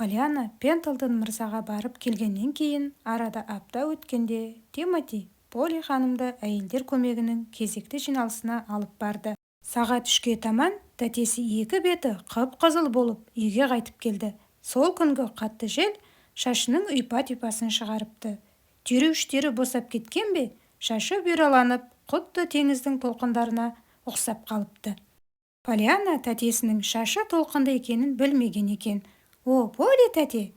Полиана Пендлтон мырзаға барып келгеннен кейін арада апта өткенде Тимоти Поли ханымды әйелдер көмегінің кезекті жиналысына алып барды. Сағат 3-ке таман тәтесі екі беті қып-қызыл болып үйге қайтып келді. Сол күнгі қатты жел шашының ұйпа-түйпасын шығарыпты. Түйреуіштері босап кеткен бе, шашы бұйраланып, құдды теңіздің толқындарына ұқсап қалыпты. Полиана тәтесінің шашы толқынды екенін білмеген екен. «О, Поли тәте!»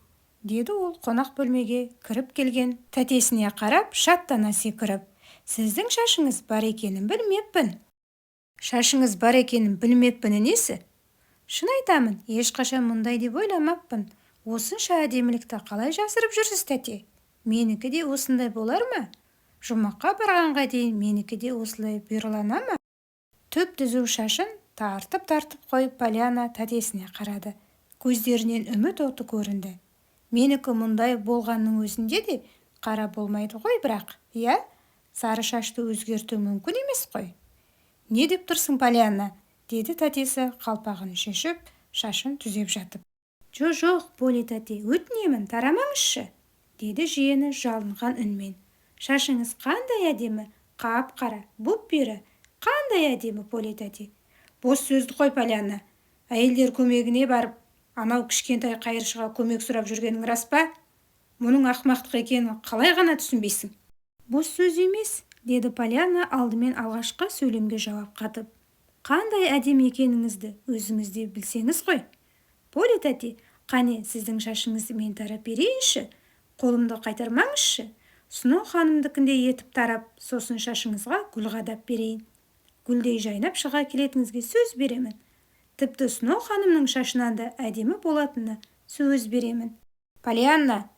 деді ол қонақ бөлмеге кіріп келген тәтесіне қарап шаттана секіріп. «Сіздің шашыңыз бар екенін білмеппін». «Шашыңыз бар екенін білмеппін несі?» «Шын айтамын, ешқашан мұндай деп ойламаппын. Осынша әдемілікті қалай жасырып жүрсіз тәте? Менікі де осындай болар ма? Жұмаққа барғанға дейін менікі де осылай бұйралана ма?» Түп-түзу шашын тартып қойып Полиана тәтесіне қарады. Көздерінен үміт оты көрінді. «Менікі мұндай болғанның өзінде де қара болмайды ғой бірақ, иә? Сары шашты өзгерту мүмкін емес қой». «Не деп тұрсың, Полиана?» деді тәтесі қалпағын шешіп, шашын түзеп жатып. «Жоқ, Поли тәте, өтінемін, тарамаңызшы», деді жиені жалынған үнмен. «Шашыңыз қандай әдемі, қап-қара, бұп-бұйра, қандай әдемі, Поли тәте». «Бос сөзді қой, Полиана. Әйелдер көмегіне барып, анау кішкентай қайыршыға көмек сұрап жүргенің рас па? Мұның ақымақтық екенін қалай ғана түсінбейсің?» «Бос сөз емес», деді Полиана алдымен алғашқы сөйлемге жауап қатып. «Қандай әдемі екеніңізді өзіңіз де білсеңіз ғой. Поли тәте, қане сіздің шашыңызды мен тарап берейінші, қолымды қайтармаңызшы. Сноу ханымдікінде етіп тарап, сосын шашыңызға гүл қадап берейін. Гүлдей жайнап шыға келетіңізге сөз беремін. Тіпті Сноу ханымның шашынан да әдемі болатынына сөз беремін». «Полианна!»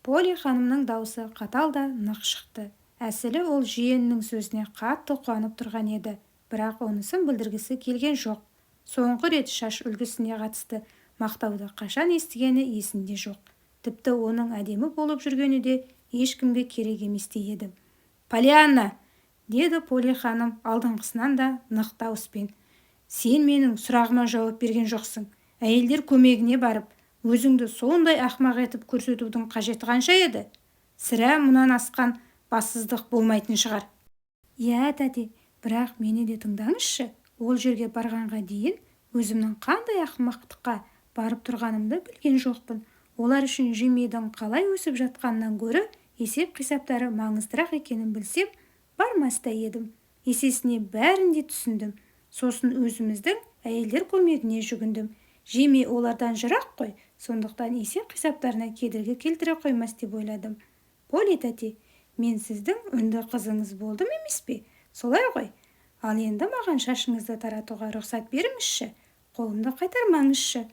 Поли ханымның даусы қатал да нық шықты. Әсілі ол жиенінің сөзіне қатты қуанып тұрған еді, бірақ онысын білдіргісі келген жоқ. Соңғы рет шаш үлгісіне қатысты мақтауды қашан естігені есінде жоқ. Тіпті оның әдемі болып жүргені де ешкімге керек еместей еді. «Полианна!» деді Поли ханым алдыңғысынан да нық дауыспен. «Сен менің сұрағыма жауап берген жоқсың. Әйелдер көмегіне барып, өзіңді сондай ақымақ етіп көрсетудің қажеті қанша еді? Сірә мұнан асқан бассыздық болмайтын шығар». «Иә, тәте, бірақ мені де тыңдаңызшы. Ол жерге барғанға дейін өзімнің қандай ақымақтыққа барып тұрғанымды білген жоқпын. Олар үшін жемейдің қалай өсіп жатқаннан гөрі есеп-қисаптары маңыздырақ екенін білсем, бармас та едім. Есесіне бәрін де түсіндім. Сосын өзіміздің әйелдер көмегіне жүгіндім. Жеме олардан жырақ қой, сондықтан есеп-қисаптарына кедергі келтіре қоймас деп ойладым. Поли тәте, мен сіздің үнді қызыңыз болдым емес пе? Солай ғой. Ал енді маған шашыңызды таратуға рұқсат беріңізші, қолымды қайтармаңызшы».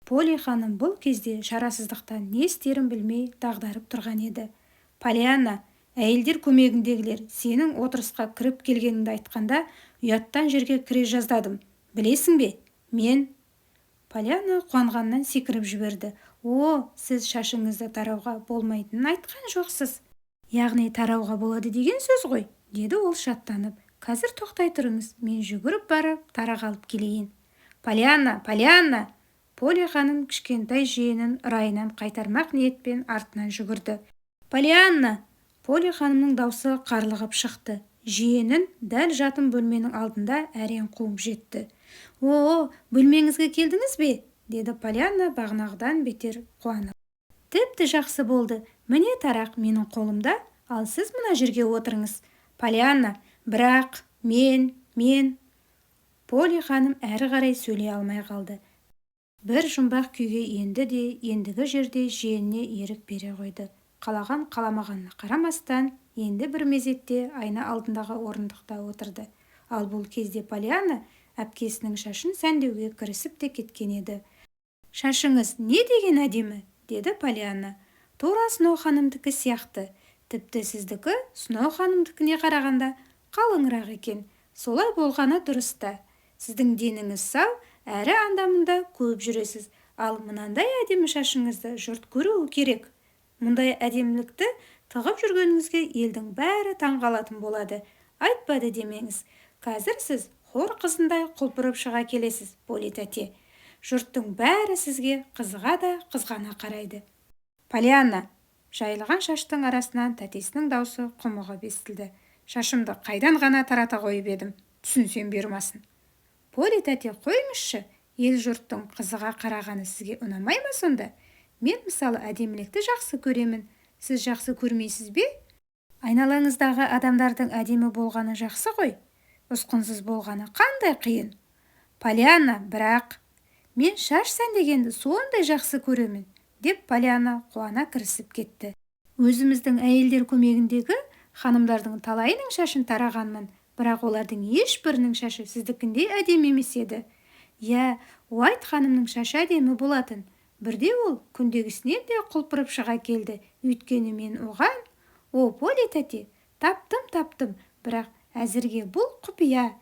Поли ханым бұл кезде шарасыздықтан не істерін білмей дағдарып тұрған еді. «Полианна, әйелдер көмегіндегілер сенің отырысқа кіріп келгеніңді айтқанда ұяттан жерге кіре жаздадым. Білесің бе? Мен...» Полиана қуанғаннан секіріп жіберді. «О, сіз шашыңызды тарауға болмайтынын айтқан жоқсыз. Яғни тарауға болады деген сөз ғой», деді ол шаттанып. «Қазір тоқтай тұрыңыз, мен жүгіріп барып тарақ алып келейін». «Полианна, Полианна!» Поли ханым кішкентай жиенін райынан қайтармақ ниетпен артынан жүгірді. «Полианна!» Поли ханымның даусы қарлығып шықты. Жиенін дәл жатын бөлменің алдында әрең қуып жетті. «О, бөлмеңізге келдіңіз бе?» деді Полианна бағанағыдан бетер қуанып. «Тіпті жақсы болды. Міне тарақ менің қолымда, ал сіз мына жерге отырыңыз». «Полианна, бірақ мен...» Поли ханым әрі қарай сөйлей алмай қалды. Бір жұмбақ күйге енді де ендігі жерде жиеніне ерік бере қойды. Қалаған қаламағанына қарамастан, енді бір мезетте айна алдындағы орындықта отырды. Ал бұл кезде Полиана әпкесінің шашын сәндеуге кірісіп те кеткен еді. «Шашыңыз не деген әдемі?» деді Полиана. «Тура Сноу ханымдікі сияқты. Тіпті сіздікі Сноу ханымдікіне қарағанда қалыңырақ екен. Солай болғаны дұрыста. Сіздің деніңіз сау, әрі андамында көп жүресіз. Ал мынандай әдемі шашыңызды жұрт көруі керек. Мұндай әдемілікті тығып жүргеніңізге елдің бәрі таңғалатын болады. Айтпады демеңіз. Қазір сіз хор қызындай құлпырып шыға келесіз, Поли тәте. жұрттың бәрі сізге қызыға да қызғана қарайды. Полианна, жайылған шаштың арасынан тәтесінің даусы құмығып естілді. Шашымды қайдан ғана тарата қойып едім, түсінсем бермасын. Поли тәте, қойыңызшы, ел жұрттың қызыға қарағаны сізге ұнамай ма сонда? Мен мысалы әдемілікті жақсы көремін, сіз жақсы көрмейсіз бе? Айналаңыздағы адамдардың әдемі болғаны жақсы ғой, ұсқынсыз болғаны қандай қиын. Полианна, бірақ мен шаш сәндегенді сондай жақсы көремін, деп Полианна қуана кірісіп кетті. Өзіміздің әйелдер көмегіндегі ханымдардың талайының шашын тарағанмын, бірақ олардың ешбірінің шашы сіздікіндей әдемі емес еді. Иә, Уайт ханымның шашы әдемі болатын. Бірде ол күндегісінен де құлпырып шыға келді. Өйткені мен оған, о, Поли тәте, таптым, бірақ әзірге бұл құпия.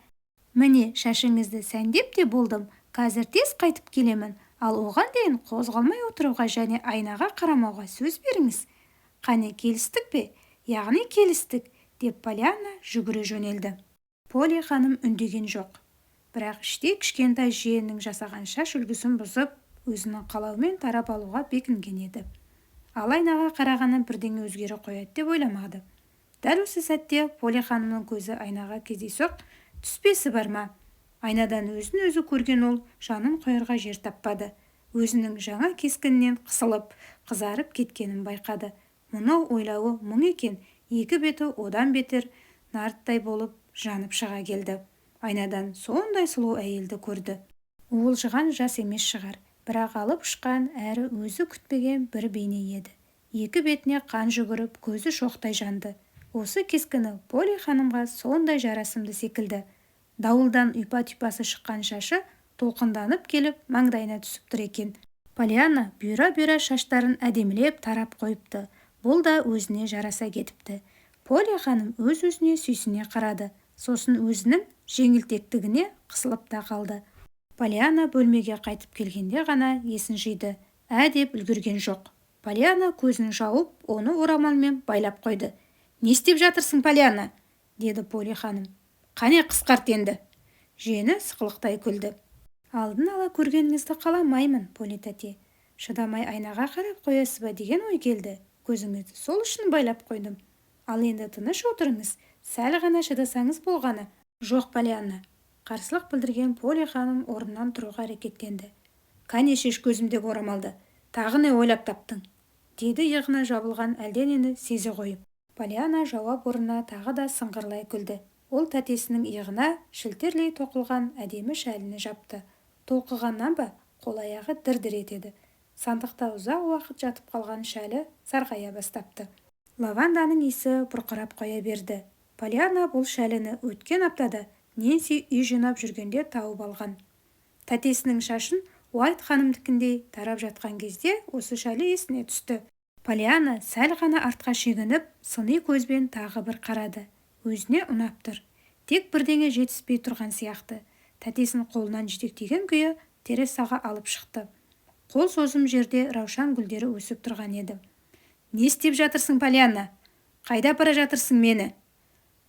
Міне, шашыңызды сәндеп те болдым. Қазір тез қайтып келемін. Ал оған дейін қозғалмай отыруға және айнаға қарамауға сөз беріңіз. Қане, келістік пе? Яғни келістік, деп Полианна жүгіре жөнелді. Поли ханым үндеген жоқ. Бірақ іште кішкентай жиеннің жасаған шаш үлгісін бұзып, өзінің қалауымен тарап алуға бекінген еді. Ал айнаға қарағаны бірдеңе өзгере қояды деп ойламады. Дәл осы сәтте Поли ханымның көзі айнаға кездейсоқ түспесі бар ма? Айнадан өзін-өзі көрген ол жанын қойырға жер таппады. Өзінің жаңа кескінінен қысылып, қызарып кеткенін байқады. Мұны ойлауы мұң екен, екі беті одан бетер нарттай болып жанып шыға келді. Айнадан сондай сұлу әйелді көрді. Уылжыған жас емес шығар, бірақ алып ұшқан әрі өзі күтпеген бір бейне еді. Екі бетіне қан жүгіріп, көзі шоқтай жанды. Осы кескіні Поли ханымға сондай жарасымды секілді. Дауылдан ұйпа-түйпасы шыққан шашы толқынданып келіп маңдайына түсіп тұр екен. Полианна бұйра-бұйра шаштарын әдемілеп тарап қойыпты. Бұл да өзіне жараса кетіпті. Поли ханым өз-өзіне сүйсіне қарады. Сосын өзінің жеңілтектігіне қысылып та қалды. Полианна бөлмеге қайтып келгенде ғана есін жиды. Деп үлгерген жоқ. Полианна көзін жауып, оны орамалмен байлап қойды. «Не істеп жатырсың, Полианна?» деді Поли ханым. «Қане, қысқарт енді». Жиені сықылықтай күлді. «Алдын ала көргеніңізді қаламаймын, Поли тәте. Шыдамай айнаға қарап қоясыз ба деген ой келді. Көзіңізді сол үшін байлап қойдым. Ал енді тыныш отырыңыз, сәл ғана шыдасаңыз болғаны». «Жоқ, Полианна», қарсылық білдірген Поли ханым орнынан тұруға әрекеттенді. «Кәне, шеш көзімдегі орамалды. Тағы не ойлап таптың?» деді иығына жабылған әлденені сезе қойып. Полианна жауап орнына тағы да сыңғырлай күлді. Ол тәтесінің иығына шілтерлей тоқылған әдемі шәліні жапты. Толқығаннан ба, қол-аяғы дір-дір етеді. Сандықта ұзақ уақыт жатып қалған шәлі сарғая бастапты. Лаванданың иісі бұрқырап қоя берді. Полианна бұл шәліні өткен аптада Нэнси үй жинап жүргенде тауып алған. Тәтесінің шашын Уайт ханымдікіндей тарап жатқан кезде осы шәлі есіне түсті. Полианна сәл ғана артқа шегініп, сыни көзбен тағы бір қарады. Өзіне ұнап тұр. Тек бірдеңе жетіспей тұрған сияқты. Тәтесін қолынан жетектеген күйі террасаға алып шықты. Қол созым жерде раушан гүлдері өсіп тұрған еді. «Не істеп жатырсың, Полианна? Қайда бара жатырсың мені?»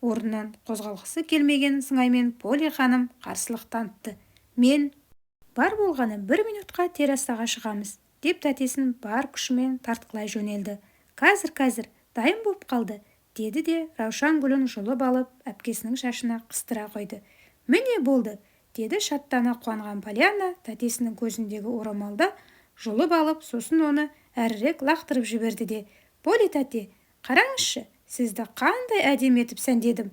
Орнынан қозғалғысы келмеген сыңаймен Поли ханым қарсылық танытты. «Мен бар болғаны 1 минутқа террасаға шығамыз», деп тәтесін бар күшімен тартқылай жөнелді. Қазір, дайын болып қалды», деді де раушан гүлін жұлып алып, әпкесінің шашына қыстыра қойды. «Міне болды», деді шаттана қуанған Полианна тәтесінің көзіндегі орамалды жұлып алып, сосын оны әрірек лақтырып жіберді де: «Поли тәте, қараңызшы, сізді қандай әдемі етіп сәндедім»,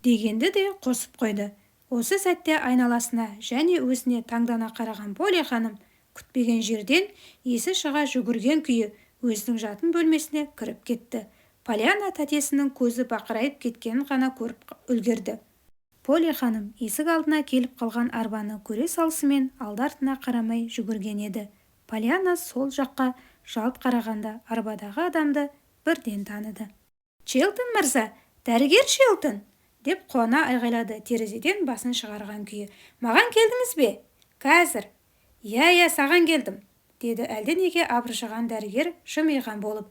дегенді де қосып қойды. Осы сәтте айналасына және өзіне таңдана қараған Поли ханым күтпеген жерден есі шыға жүгірген күйі өзінің жатын бөлмесіне кіріп кетті. Полианна тәтесінің көзі бақырайып кеткенін ғана көріп үлгерді. Поли ханым есік алдына келіп қалған арбаны көре салысымен алды-артына қарамай жүгірген еді. Полианна сол жаққа жалт қарағанда арбадағы адамды бірден таныды. «Чилтон мырза, дәрігер Чилтон!» деп қуана айғайлады терезеден басын шығарған күйі. «Маған келдіңіз бе?» «Қазір». «Иә, саған келдім», деді әлденеге абыржыған дәрігер жымиған болып.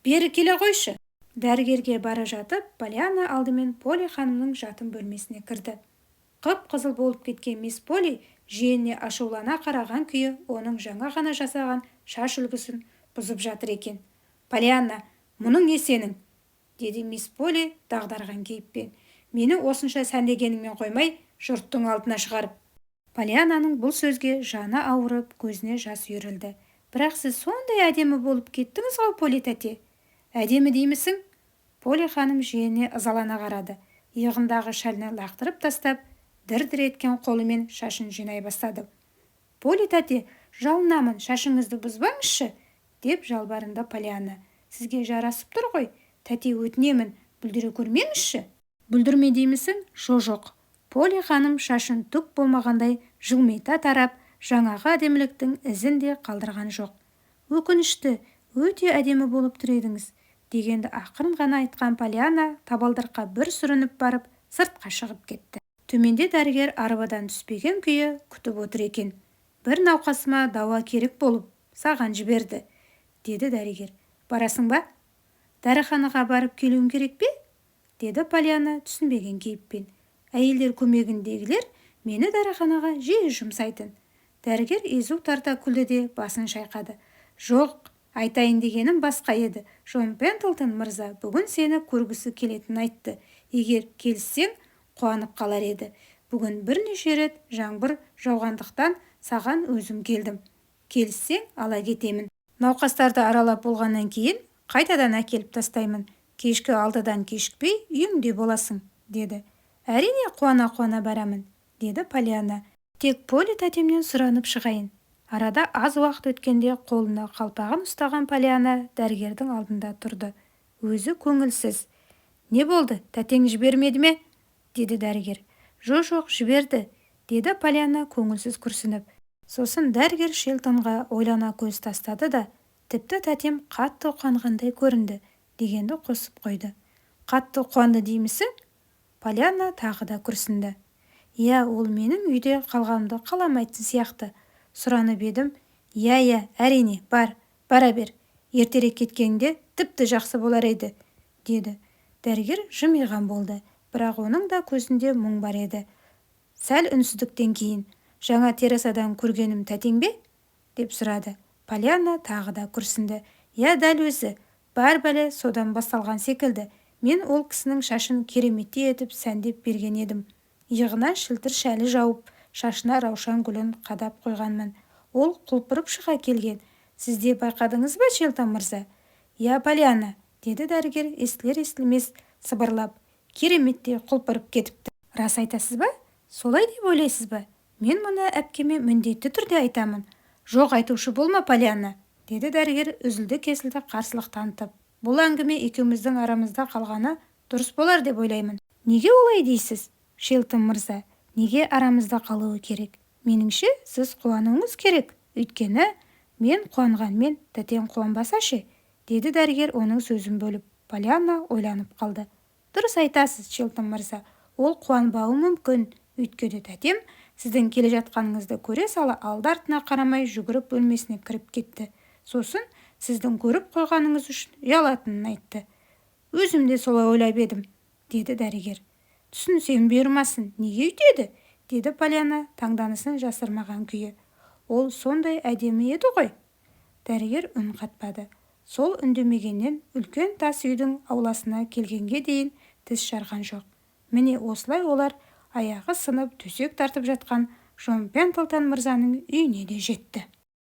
«Бері келе қойшы». Дәрігерге бара жатып, Полианна алдымен Поли ханымның жатын бөлмесіне кірді. Қып-қызыл болып кеткен мисс Поли жиеніне ашулана қараған күйі оның жаңа ғана жасаған шаш үлгісін бұзып жатыр екен. «Полианна, мұның не сенің?» деді мисс Полли дағдарған кейіппен. «Мені осынша сәндегеніңмен қоймай, жұрттың алдына шығарып». Полианнаның бұл сөзге жаны ауырып, көзіне жас үйірілді. «Бірақ сіз сондай әдемі болып кеттіңіз ғой, Полли тәте». «Әдемі деймісің?» Полли ханым жиеніне ызалана қарады. Иығындағы шәлні лақтырып тастап, дір-дір еткен қолымен шашын жинай бастады. «Полли тәте, жалынамын, шашыңызды бұзбаңызшы», деп жалбарынды Полианна. «Сізге жарасып тұр ғой, тәте, өтінемін, бүлдіре көрмеңізші». «Бүлдірме деймісің?» «Жоқ». Полли ханым шашын түк болмағандай жылмита тарап, жаңағы әдеміліктің ізін де қалдырған жоқ. «Өкінішті, өте әдемі болып тұр едіңіз», дегенді ақырын ғана айтқан Полианна табалдырыққа бір сүрініп барып, сыртқа шығып кетті. Төменде дәрігер арбадан түспеген күйі күтіп отыр екен. «Бір науқасыма дауа керек болып, саған жіберді», деді дәрігер. «Барасың ба?» «Дәріханаға барып келуім керек пе?» деді Полианна түсінбеген кейіппен. «Әйелдер көмегіндегілер мені дәріханаға жиі жұмсайтын». Дәрігер езу тарта күлді де басын шайқады. «Жоқ, айтайын дегенім басқа еді. Джон Пендлтон мырза бүгін сені көргісі келетінін айтты. Егер келіссең, қуанып қалар еді. Бүгін бірнеше рет жаңбыр жауғандықтан саған өзім келдім. Келіссең, ала кетемін. Науқастарды аралап болғаннан кейін қайтадан әкеліп тастаймын. Кешкі 6-дан кешікпей үйіңде боласың», деді. «Әрине, қуана-қуана барамын», деді Полианна. «Тек Полли тәтемнен сұранып шығайын». Арада аз уақыт өткенде қолына қалпағын ұстаған Полианна дәрігердің алдында тұрды. Өзі көңілсіз. «Не болды, тәтең жібермеді ме?» деді дәрігер. «Жоқ, жіберді», деді Полианна көңілсіз күрсініп. Сосын дәрігер Шелтонға ойлана көз тастады да, «Тіпті тәтем қатты қуанғандай көрінді», дегенді қосып қойды. «Қатты қуанды деймісің?» Полианна тағы да күрсінді. «Иә, ол менің үйде қалғанымды қаламайтын сияқты. Сұранып едім». «Иә, әрине, бара бер. Ертерек кеткенде тіпті жақсы болар еді», деді. Дәрігер жымиған болды, бірақ оның да көзінде мұң бар еді. Сәл үнсіздіктен кейін: «Жаңа террасадан көргенім тәтең бе?» деп сұрады. Полианна тағы да күрсінді. «Иә, дәл өзі. Бар бәле содан басталған секілді. Мен ол кісінің шашын кереметтей етіп сәндеп берген едім. Иығына шілтір шәлі жауып, шашына раушан гүлін қадап қойғанмын. Ол құлпырып шыға келген. Сіз де байқадыңыз ба, Шелтон мырза?» «Иә, Полианна», деді дәрігер естілер-естілмес сыбырлап. «Кереметтей құлпырып кетіпті». «Рас айтасыз ба? Солай деп ойлайсыз ба? Мен мұны әпкеме міндетті түрде айтамын». «Жоқ, айтушы болма, Полианна», деді дәрігер үзілді-кесілді қарсылық танытып. «Бұл әңгіме екеуміздің арамызда қалғаны дұрыс болар деп ойлаймын». «Неге олай дейсіз, Шелтон мырза? Неге арамызда қалуы керек? Меніңше, сіз қуануыңыз керек. Өйткені мен қуанғанмен тәтең қуанбаса ше?» деді дәрігер оның сөзін бөліп. Полианна ойланып қалды. «Дұрыс айтасыз, Шелтон мырза. Ол қуанбауы мүмкін. Өйткені тәтем сіздің келе жатқаныңызды көре сала алды-артына қарамай жүгіріп бөлмесіне кіріп кетті. Сосын сіздің көріп қойғаныңыз үшін ұялатынын айтты». «Өзім де солай ойлап едім», деді дәрігер. «Түсінсем бұйырмасын, неге үйтеді?» деді Полианна таңданысын жасырмаған күйі. «Ол сондай әдемі еді ғой». Дәрігер үн қатпады. Сол үндемегеннен үлкен тас үйдің ауласына келгенге дейін тіс жарған жоқ. Міне осылай олар аяғы сынып төсек тартып жатқан Джон Пендлтон мырзаның үйіне де жетті.